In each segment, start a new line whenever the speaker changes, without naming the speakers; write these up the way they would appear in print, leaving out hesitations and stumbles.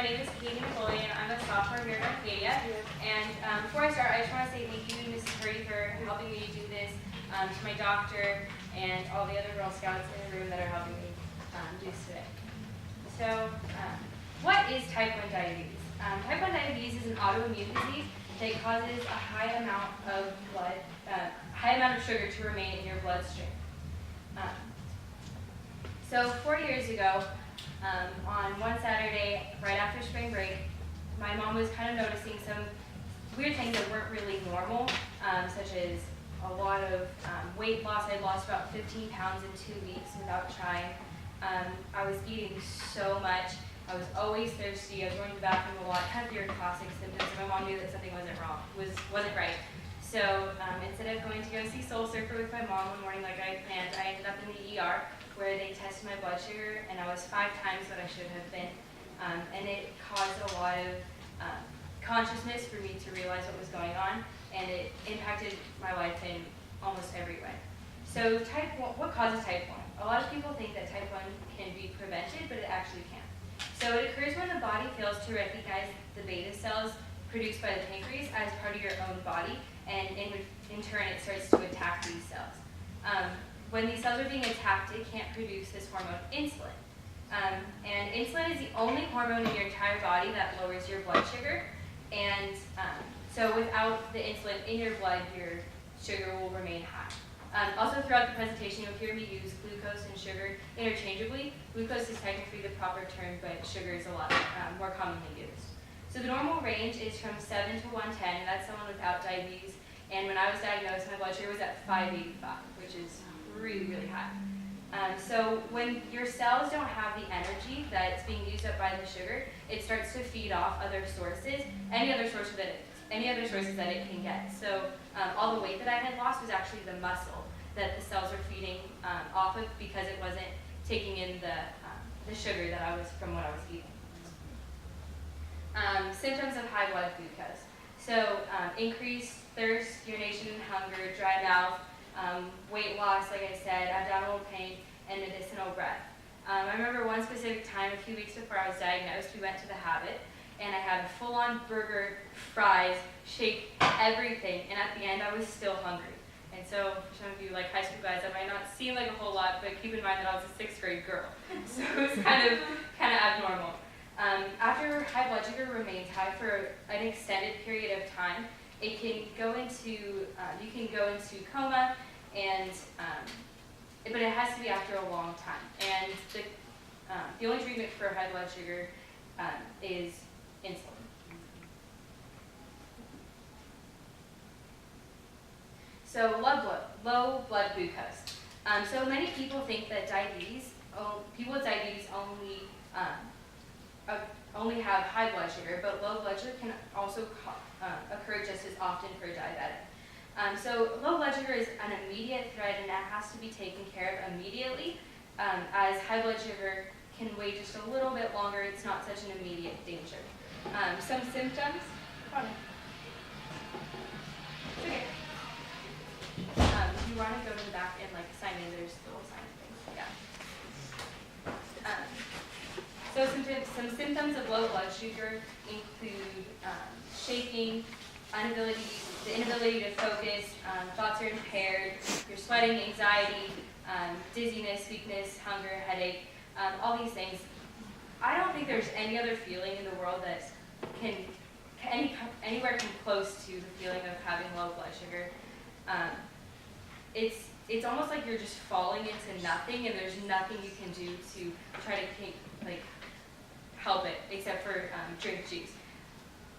name is Katie Napoleon. I'm a sophomore here at Arcadia. And before I start, I just want to say thank you, Mrs. Purdy, for helping me do this, to my doctor, and all the other Girl Scouts in the room that are helping me do this today. So, what is type 1 diabetes? Type 1 diabetes is an autoimmune disease that causes a high amount of sugar to remain in your bloodstream. So 4 years ago, on one Saturday, right after spring break, my mom was kind of noticing some weird things that weren't really normal, such as a lot of weight loss. I lost about 15 pounds in 2 weeks without trying. I was eating so much. I was always thirsty. I was going to the bathroom a lot, kind of your classic symptoms. My mom knew that something wasn't right. So instead of going to go see Soul Surfer with my mom one morning like I had planned, I ended up in the ER where they tested my blood sugar, and I was 5 times what I should have been. And it caused a lot of consciousness for me to realize what was going on, and it impacted my life in almost every way. So what causes type 1? A lot of people think that type 1 can be prevented, but it actually can't. So it occurs when the body fails to recognize the beta cells produced by the pancreas as part of your own body, and in turn it starts to attack these cells. When these cells are being attacked, it can't produce this hormone, insulin. And insulin is the only hormone in your entire body that lowers your blood sugar. And so without the insulin in your blood, your sugar will remain high. Also throughout the presentation, you'll hear me use glucose and sugar interchangeably. Glucose is technically the proper term, but sugar is a lot more commonly used. So the normal range is from 7 to 110, and that's someone without diabetes. And when I was diagnosed, my blood sugar was at 585, which is really, really high. So when your cells don't have the energy that's being used up by the sugar, it starts to feed off other sources, any other sources that it can get. So all the weight that I had lost was actually the muscle that the cells are feeding off of because it wasn't taking in the sugar that I was from what I was eating. Symptoms of high blood glucose. So increased thirst, urination, hunger, dry mouth, weight loss, like I said, abdominal pain, and medicinal breath. I remember one specific time, a few weeks before I was diagnosed, we went to the Habit, and I had a full-on burger, fries, shake, everything, and at the end I was still hungry. And so for some of you like high school guys, that might not seem like a whole lot, but keep in mind that I was a 6th grade girl, so it was kind of abnormal. After high blood sugar remains high for an extended period of time, it can go into you can go into coma, and but it has to be after a long time. And the only treatment for high blood sugar is insulin. So low blood glucose. So many people think that people with diabetes only have high blood sugar, but low blood sugar can also occur just as often for a diabetic. So low blood sugar is an immediate threat, and that has to be taken care of immediately. As high blood sugar can wait just a little bit longer, it's not such an immediate danger. Some symptoms. Okay. You want to go to the back and sign in? There's little sign things. Yeah. So some symptoms of low blood sugar include shaking, the inability to focus, thoughts are impaired, you're sweating, anxiety, dizziness, weakness, hunger, headache, all these things. I don't think there's any other feeling in the world that can anywhere come close to the feeling of having low blood sugar. It's almost like you're just falling into nothing, and there's nothing you can do to try to help it except for drink juice.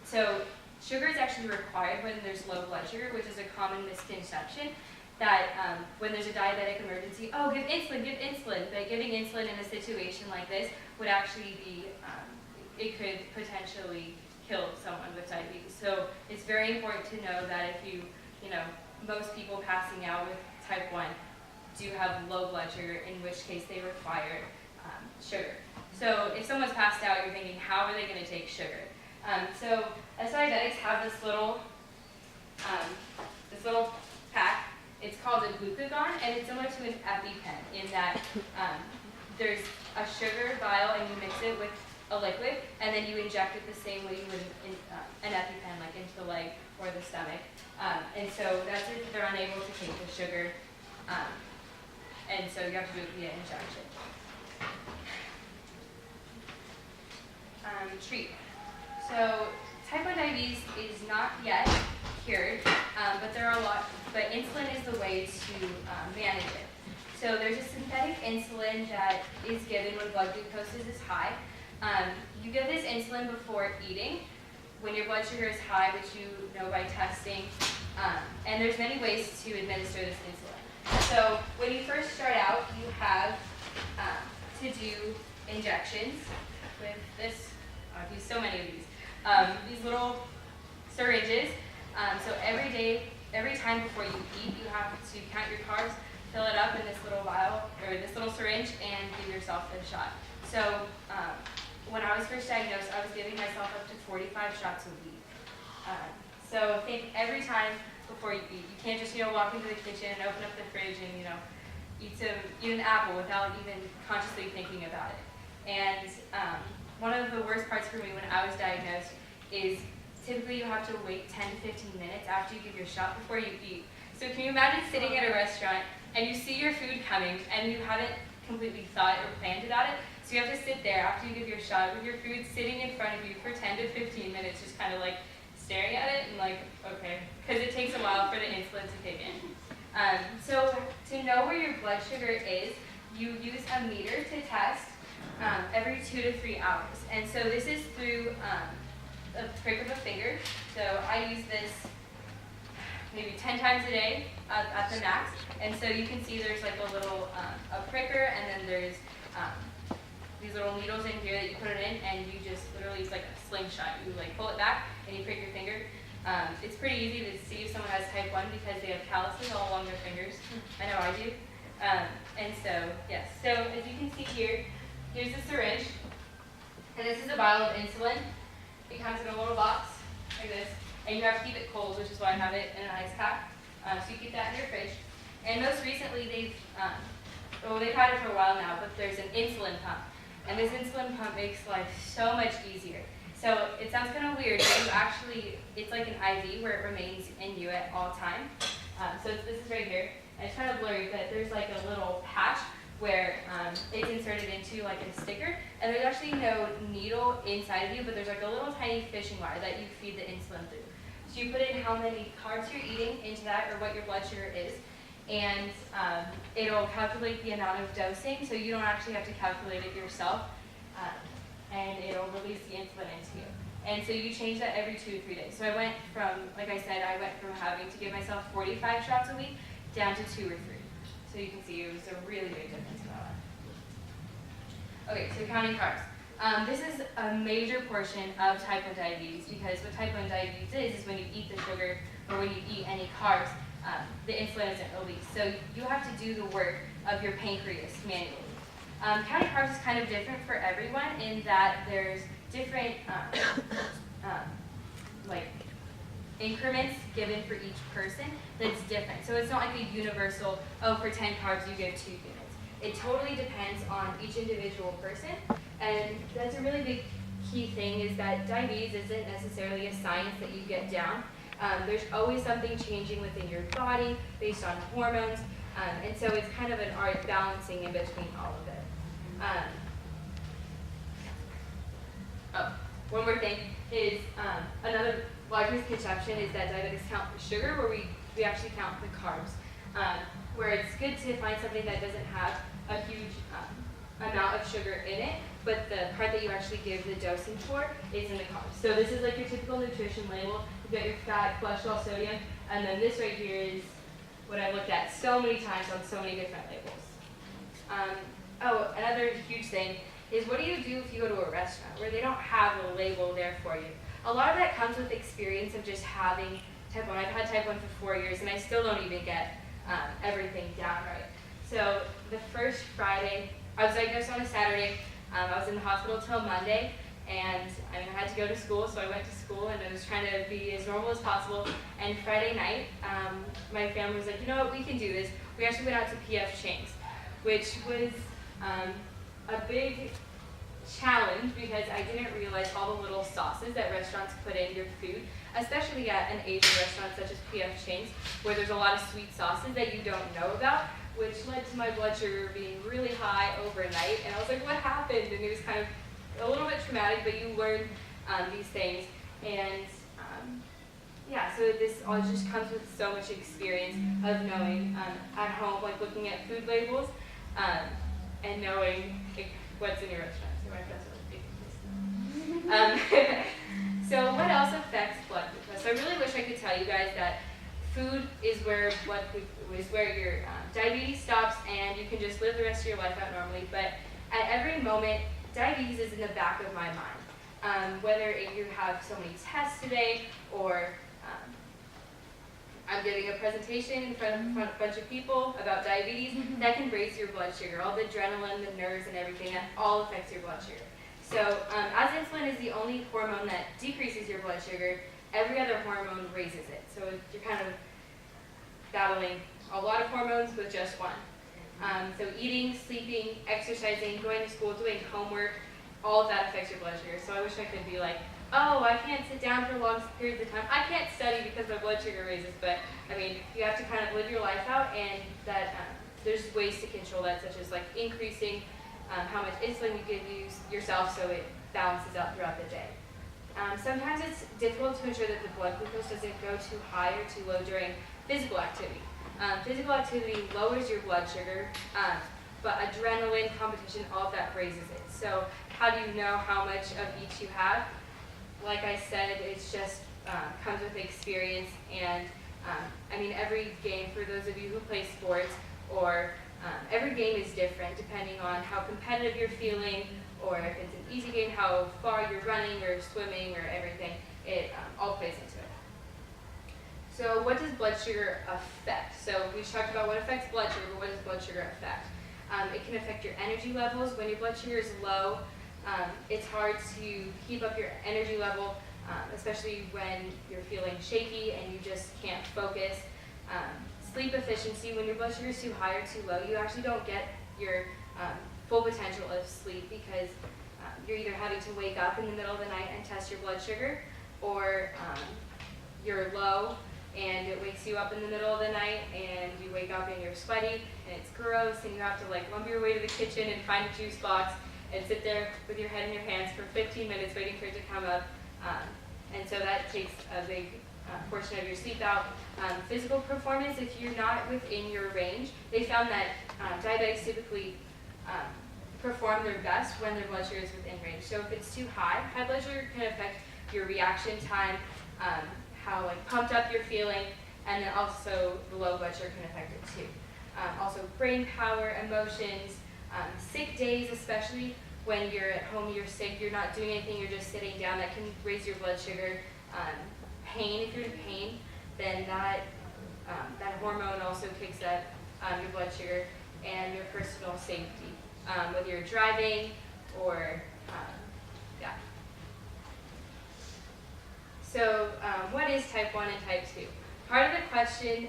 So sugar is actually required when there's low blood sugar, which is a common misconception that when there's a diabetic emergency, oh, give insulin. But giving insulin in a situation like this would actually be, it could potentially kill someone with diabetes. So it's very important to know that if most people passing out with type 1 do have low blood sugar, in which case they require sugar. So if someone's passed out, you're thinking, how are they going to take sugar? So as diabetics have this little pack. It's called a glucagon, and it's similar to an EpiPen in that there's a sugar vial, and you mix it with a liquid, and then you inject it the same way you would an EpiPen, like into the leg or the stomach. And so that's if they're unable to take the sugar, and so you have to do it via injection. Treat. So type 1 diabetes is not yet cured, but insulin is the way to manage it. So there's a synthetic insulin that is given when blood glucose is high. You give this insulin before eating when your blood sugar is high, which you know by testing. And there's many ways to administer this insulin. So when you first start out, you have to do injections with this. I've used so many of these little syringes. So every time before you eat, you have to count your carbs, fill it up in this little vial, or this little syringe, and give yourself a shot. So when I was first diagnosed, I was giving myself up to 45 shots a week. So think every time before you eat. You can't just walk into the kitchen and open up the fridge and eat an apple without even consciously thinking about it. And one of the worst parts for me when I was diagnosed is typically you have to wait 10 to 15 minutes after you give your shot before you eat. So can you imagine sitting at a restaurant and you see your food coming and you haven't completely thought or planned about it? So you have to sit there after you give your shot with your food sitting in front of you for 10 to 15 minutes, just kind of like staring at it and like, okay, because it takes a while for the insulin to kick in. So to know where your blood sugar is, you use a meter to test every 2 to 3 hours. And so this is through a prick of a finger. So I use this maybe 10 times a day at the max. And so you can see there's like a little a pricker, and then there's these little needles in here that you put it in, and you just literally, it's like a slingshot. You like pull it back and you prick your finger. It's pretty easy to see if someone has type 1 because they have calluses all along their fingers. I know I do. And so, yes. So as you can see here, here's the syringe. And this is a vial of insulin. It comes in a little box like this. And you have to keep it cold, which is why I have it in an ice pack. So you keep that in your fridge. And most recently, they've had it for a while now, but there's an insulin pump. And this insulin pump makes life so much easier. So it sounds kind of weird, but it's like an IV where it remains in you at all times. So this is right here. And it's kind of blurry, but there's like a little patch where it's inserted into like a sticker. And there's actually no needle inside of you, but there's like a little tiny fishing wire that you feed the insulin through. So you put in how many carbs you're eating into that, or what your blood sugar is, and it'll calculate the amount of dosing, so you don't actually have to calculate it yourself, and it'll release the insulin into you. And so you change that every 2 to 3 days. So I went from having to give myself 45 shots a week down to 2 or 3. So you can see it was a really big difference in my life. Okay, so counting carbs. This is a major portion of type 1 diabetes, because what type 1 diabetes is when you eat the sugar, or when you eat any carbs, the insulin isn't released. So you have to do the work of your pancreas manually. Counting carbs is kind of different for everyone in that there's different like increments given for each person that's different. So it's not like a universal, for 10 carbs you give 2 units. It totally depends on each individual person. And that's a really big key thing, is that diabetes isn't necessarily a science that you get down. There's always something changing within your body based on hormones, and so it's kind of an art balancing in between all of it. One more thing is another large misconception is that diabetics count the sugar, where we actually count the carbs, where it's good to find something that doesn't have a huge amount of sugar in it, but the part that you actually give the dosing for is in the carbs. So this is like your typical nutrition label. You've got your fat, cholesterol, sodium, and then this right here is what I've looked at so many times on so many different labels. Another huge thing is, what do you do if you go to a restaurant where they don't have a label there for you? A lot of that comes with experience of just having type 1. I've had type 1 for 4 years, and I still don't even get everything down right. So the first Friday, I was diagnosed on a Saturday. I was in the hospital till Monday, and I had to go to school, so I went to school, and I was trying to be as normal as possible. And Friday night, my family was like, you know what, we can do this. We actually went out to PF Chang's, which was a big challenge because I didn't realize all the little sauces that restaurants put in your food, especially at an Asian restaurant such as PF Chang's, where there's a lot of sweet sauces that you don't know about, which led to my blood sugar being really high overnight. And I was like, what happened? And it was kind of a little bit traumatic, but you learn these things. And yeah, so this all just comes with so much experience of knowing at home, like looking at food labels and knowing like, what's in your restaurant. So my friends are like, so what else affects blood glucose? So I really wish I could tell you guys that food is where your diabetes stops and you can just live the rest of your life out normally. But at every moment, diabetes is in the back of my mind. Whether you have so many tests today or I'm giving a presentation in front of a bunch of people about diabetes, that can raise your blood sugar. All the adrenaline, the nerves, and everything, that all affects your blood sugar. So as insulin is the only hormone that decreases your blood sugar, every other hormone raises it. So you're kind of battling a lot of hormones with just one. So eating, sleeping, exercising, going to school, doing homework, all of that affects your blood sugar. So I wish I could be like, oh, I can't sit down for long periods of time. I can't study because my blood sugar raises. But I mean, you have to kind of live your life out, and that there's ways to control that, such as like increasing how much insulin you give yourself so it balances out throughout the day. Sometimes it's difficult to ensure that the blood glucose doesn't go too high or too low during physical activity. Physical activity lowers your blood sugar, but adrenaline, competition, all of that raises it. So how do you know how much of each you have? Like I said, it's just comes with experience, and I mean every game, for those of you who play sports, or every game is different depending on how competitive you're feeling, or if it's an easy game, how far you're running or swimming or everything. It all plays into it. So what does blood sugar affect? So we talked about what affects blood sugar, but what does blood sugar affect? It can affect your energy levels. When your blood sugar is low, it's hard to keep up your energy level, especially when you're feeling shaky and you just can't focus. Sleep efficiency, when your blood sugar is too high or too low, you actually don't get your full potential of sleep because you're either having to wake up in the middle of the night and test your blood sugar, or you're low and it wakes you up in the middle of the night and you wake up and you're sweaty and it's gross and you have to like lumber your way to the kitchen and find a juice box and sit there with your head in your hands for 15 minutes waiting for it to come up. And so that takes a big portion of your sleep out. Physical performance, if you're not within your range, they found that diabetics typically perform their best when their blood sugar is within range. So if it's too high, high blood sugar can affect your reaction time, how like pumped up you're feeling, and then also the low blood sugar can affect it too. Also brain power, emotions, sick days, especially when you're at home, you're sick, you're not doing anything, you're just sitting down, that can raise your blood sugar. Pain, if you're in pain, then that hormone also kicks up your blood sugar, and your personal safety, whether you're driving or, yeah. So what is type 1 and type 2? Part of the question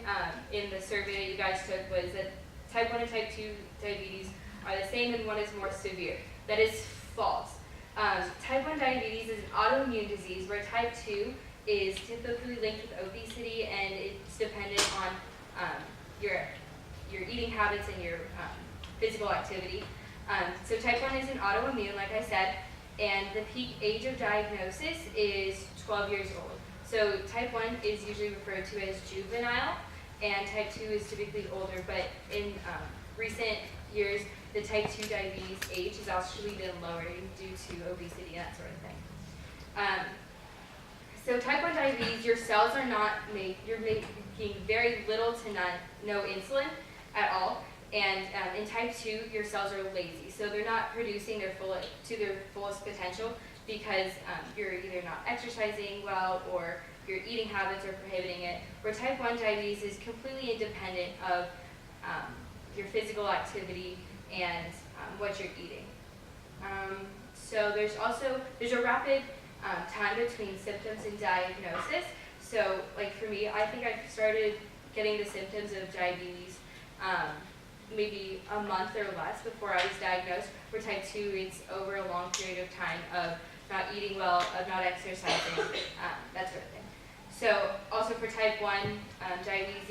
in the survey that you guys took was that type 1 and type 2 diabetes are the same and one is more severe. That is false. Type 1 diabetes is an autoimmune disease, where type 2 is typically linked with obesity, and it's dependent on your eating habits and your physical activity. So type 1 is an autoimmune, like I said, and the peak age of diagnosis is 12 years old. So type 1 is usually referred to as juvenile, and type 2 is typically older, but in recent years, the type 2 diabetes age has actually been lowering due to obesity and that sort of thing. So type 1 diabetes, your cells are not you're making very little to no insulin at all. And in type 2, your cells are lazy. So they're not producing their fullest potential because you're either not exercising well or your eating habits are prohibiting it. Where type 1 diabetes is completely independent of your physical activity and what you're eating. So there's a rapid time between symptoms and diagnosis. So like for me, I think I started getting the symptoms of diabetes maybe a month or less before I was diagnosed. For type 2, it's over a long period of time of not eating well, of not exercising, that sort of thing. So also for type 1 diabetes,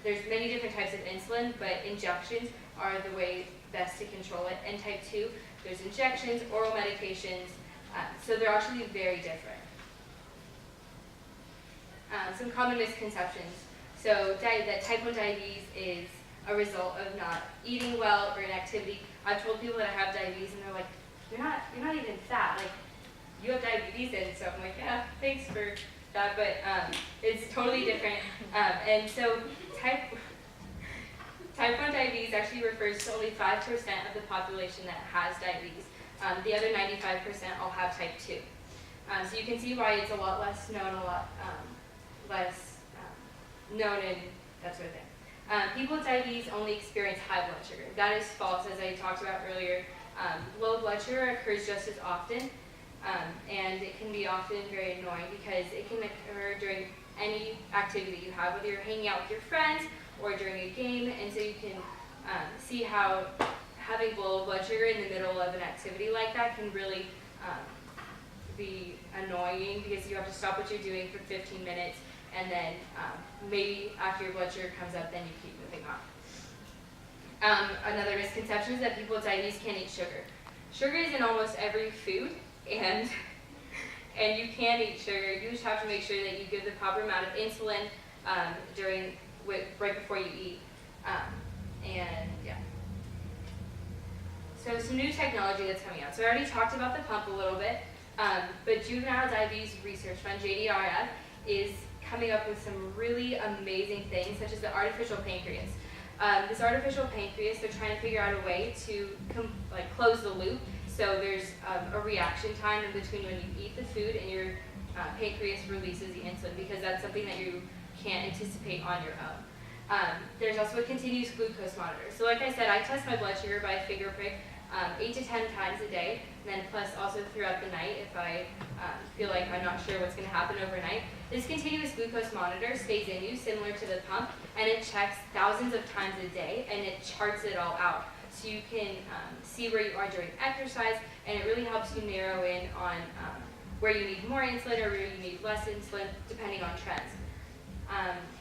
there's many different types of insulin, but injections are the way best to control it. And type 2, there's injections, oral medications, so they're actually very different. Some common misconceptions. So that type 1 diabetes is a result of not eating well or inactivity. I've told people that I have diabetes and they're like, you're not even fat, like you have diabetes. And so I'm like, yeah, thanks for that, but it's totally different. And so type 1 diabetes actually refers to only 5% of the population that has diabetes. The other 95% all have type 2. So you can see why it's a lot less known, and that sort of thing. People with diabetes only experience high blood sugar. That is false, as I talked about earlier. Low blood sugar occurs just as often, and it can be often very annoying because it can occur during any activity you have, whether you're hanging out with your friends or during a game, and so you can see how having low blood sugar in the middle of an activity like that can really be annoying because you have to stop what you're doing for 15 minutes, and then maybe after your blood sugar comes up, then you keep moving on. Another misconception is that people with diabetes can't eat sugar. Sugar is in almost every food, and you can eat sugar. You just have to make sure that you give the proper amount of insulin right before you eat. And yeah. So some new technology that's coming out. So I already talked about the pump a little bit, but Juvenile Diabetes Research Fund, JDRF, is coming up with some really amazing things, such as the artificial pancreas. This artificial pancreas, they're trying to figure out a way to close the loop. So there's a reaction time in between when you eat the food and your pancreas releases the insulin, because that's something that you can't anticipate on your own. There's also a continuous glucose monitor. So like I said, I test my blood sugar by finger prick 8 to 10 times a day, and then plus also throughout the night if I feel like I'm not sure what's going to happen overnight. This continuous glucose monitor stays in you, similar to the pump, and it checks thousands of times a day, and it charts it all out. So you can see where you are during exercise, and it really helps you narrow in on where you need more insulin or where you need less insulin, depending on trends.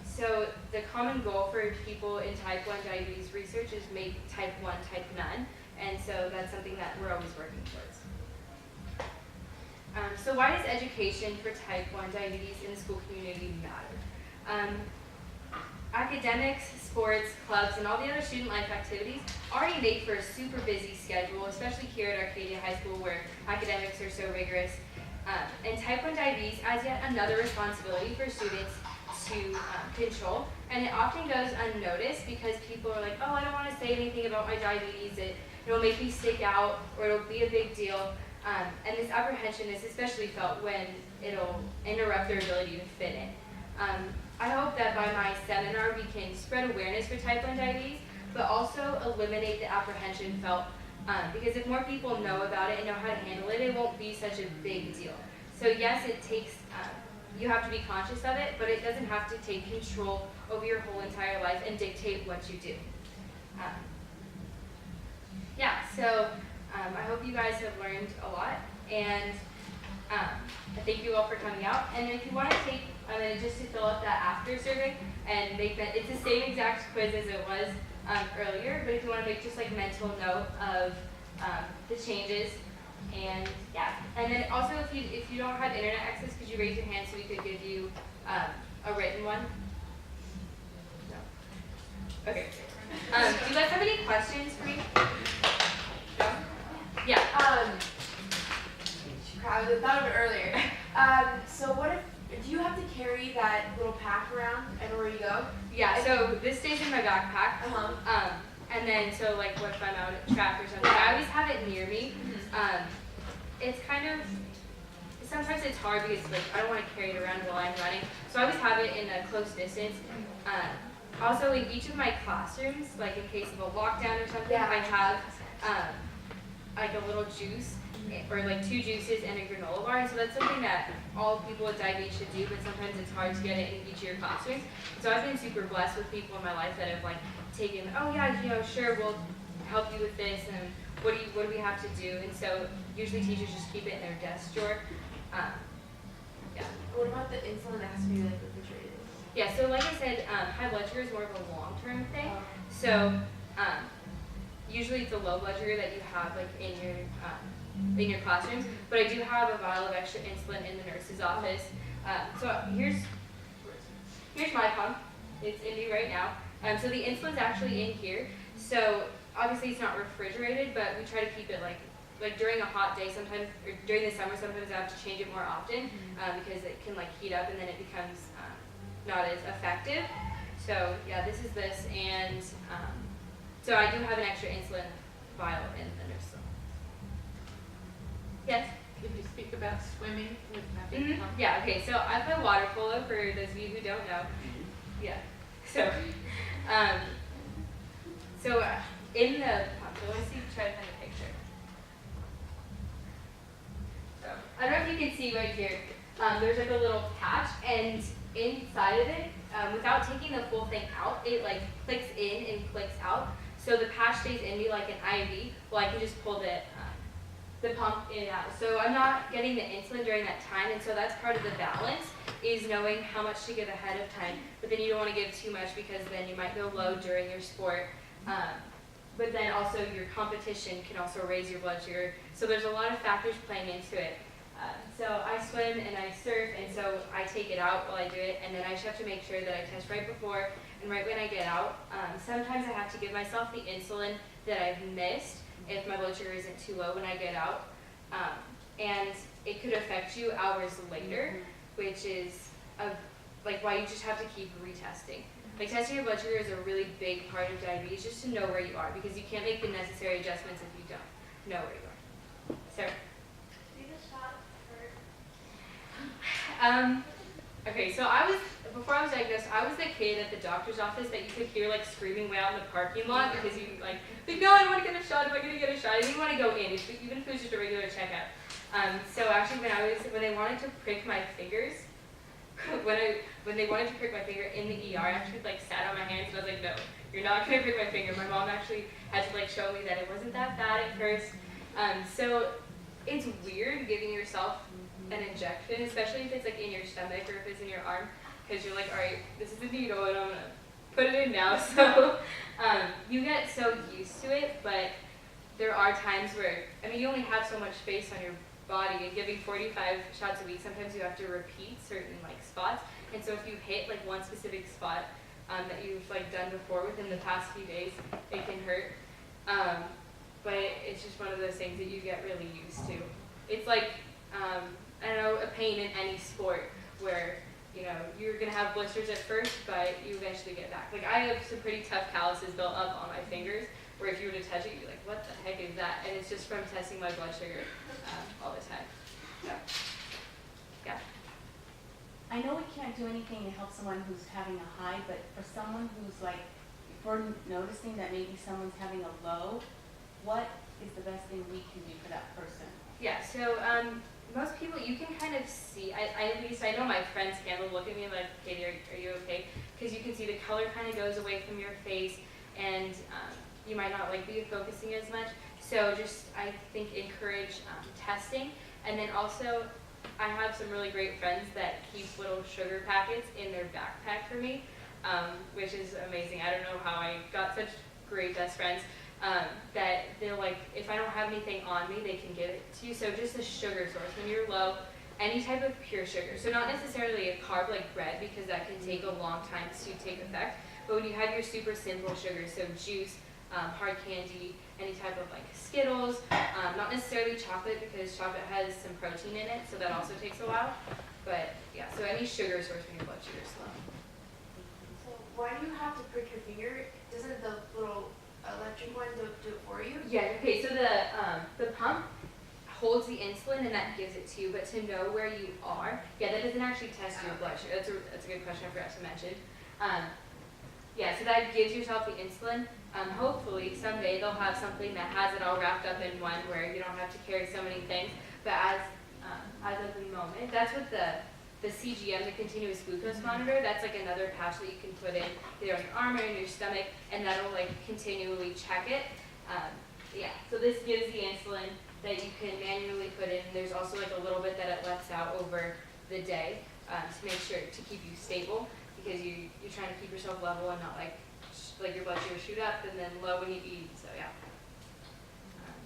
So the common goal for people in type 1 diabetes research is make type 1 type none, and so that's something that we're always working towards. So why does education for type 1 diabetes in the school community matter? Academics, sports, clubs, and all the other student life activities already make for a super busy schedule, especially here at Arcadia High School where academics are so rigorous. And type 1 diabetes adds yet another responsibility for students to control, and it often goes unnoticed because people are like, oh, I don't want to say anything about my diabetes, it'll make me stick out, or it'll be a big deal. And this apprehension is especially felt when it'll interrupt their ability to fit in. I hope that by my seminar we can spread awareness for type 1 diabetes, but also eliminate the apprehension felt, because if more people know about it and know how to handle it, it won't be such a big deal. So yes, it takes, you have to be conscious of it, but it doesn't have to take control over your whole entire life and dictate what you do. Yeah, so I hope you guys have learned a lot, and I thank you all for coming out. And if you want to take a minute just to fill out that after survey and make that, it's the same exact quiz as it was earlier, but if you want to make just like mental note of the changes, and yeah. And then also if you don't have internet access, could you raise your hand so we could give you a written one? No? Okay. Do you guys have any questions for me? No? Yeah.
I thought of it earlier. So what if, do you have to carry that little pack around everywhere you go?
Yeah, so this stays in my backpack. And then, so like what if I'm out at track or something, I always have it near me. It's kind of, sometimes it's hard because like I don't want to carry it around while I'm running. So I always have it in a close distance. Also in each of my classrooms, like in case of a lockdown or something, I have like a little juice or like 2 juices and a granola bar. And so that's something that all people with diabetes should do, but sometimes it's hard to get it in each of your classrooms. So I've been super blessed with people in my life that have like taken, oh yeah, sure, we'll help you with this, and what do we have to do? And so usually teachers just keep it in their desk drawer. Yeah.
What about the insulin that has to be like refrigerated?
Yeah, so like I said, high blood sugar is more of a long-term thing. So usually it's a low blood sugar that you have like in your classrooms. But I do have a vial of extra insulin in the nurse's office. So here's my pump. It's in me right now. So the insulin's actually in here. So obviously it's not refrigerated, but we try to keep it like during a hot day sometimes, or during the summer sometimes I have to change it more often because it can like heat up and then it becomes not as effective. So yeah, this is this, and so I do have an extra insulin vial in the nurse room. Yes?
Could you speak about swimming with having pump?
Yeah, okay, so I play water polo for those of you who don't know. Yeah, so, in the pump, so let's see, try to find a picture. So, I don't know if you can see right here, there's like a little patch, and inside of it, without taking the full thing out, it like clicks in and clicks out. So the patch stays in me like an IV. Well, I can just pull the pump in and out. So I'm not getting the insulin during that time, and so that's part of the balance, is knowing how much to give ahead of time. But then you don't want to give too much because then you might go low during your sport. But then also your competition can also raise your blood sugar. So there's a lot of factors playing into it. So I swim and I surf, and so I take it out while I do it, and then I just have to make sure that I test right before and right when I get out. Sometimes I have to give myself the insulin that I've missed if my blood sugar isn't too low when I get out. And it could affect you hours later, which is like why you just have to keep retesting. Like testing your blood sugar is a really big part of diabetes, just to know where you are, because you can't make the necessary adjustments if you don't know where you are. Sarah? Okay, so before I was diagnosed, I was the kid at the doctor's office that you could hear like screaming way out in the parking lot because you like no, I don't want to get a shot, am I going to get a shot? I didn't want to go in, even if it was just a regular checkup. So actually when they wanted to prick my fingers, when they wanted to prick my finger in the ER, I actually like sat on my hands and I was like, no, you're not going to prick my finger. My mom actually had to like show me that it wasn't that bad at first. So it's weird giving yourself an injection, especially if it's like in your stomach or if it's in your arm, because you're like, all right, this is the needle and I'm gonna put it in now. So you get so used to it, but there are times where, I mean, you only have so much space on your body, and giving 45 shots a week, sometimes you have to repeat certain like spots, and so if you hit like one specific spot that you've like done before within the past few days, it can hurt. But it's just one of those things that you get really used to. It's like, I don't know, a pain in any sport where, you're going to have blisters at first, but you eventually get back. Like, I have some pretty tough calluses built up on my fingers, where if you were to touch it, you're like, what the heck is that? And it's just from testing my blood sugar all the time. So, yeah.
I know we can't do anything to help someone who's having a high, but for someone who's like, if we're noticing that maybe someone's having a low, what is the best thing we can do for that person?
Yeah, so most people, you can kind of see, at least I know my friends can, they'll look at me like, Katie, are you okay? Because you can see the color kind of goes away from your face, and you might not like be focusing as much. So just, I think, encourage testing. And then also, I have some really great friends that keep little sugar packets in their backpack for me, which is amazing. I don't know how I got such great best friends. That they're like, if I don't have anything on me, they can give it to you. So just a sugar source. When you're low, any type of pure sugar. So not necessarily a carb like bread, because that can take a long time to take effect. But when you have your super simple sugars, so juice, hard candy, any type of like Skittles, not necessarily chocolate, because chocolate has some protein in it, so that also takes a while. But yeah, so any sugar source when your blood sugar is low.
So why do you have to prick your finger? Doesn't the little electric one do it for you?
Yeah, okay, so the pump holds the insulin and that gives it to you, but to know where you are, yeah, that doesn't actually test your blood sugar. That's a good question I forgot to mention. Yeah, so that gives yourself the insulin, Hopefully someday they'll have something that has it all wrapped up in one where you don't have to carry so many things. But as of the moment, that's what the CGM, the continuous glucose monitor, that's like another patch that you can put in either on your arm or in your stomach, and that'll like continually check it. Yeah, so this gives the insulin that you can manually put in. There's also like a little bit that it lets out over the day to make sure to keep you stable, because you're trying to keep yourself level and not like your blood sugar shoot up and then low when you eat. So yeah.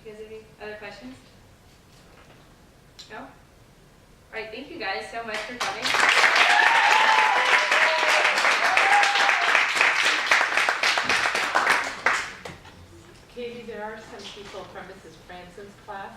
Do you guys have any other questions? No? All right, thank you guys so much for coming.
Katie, there are some people from Mrs. Branson's class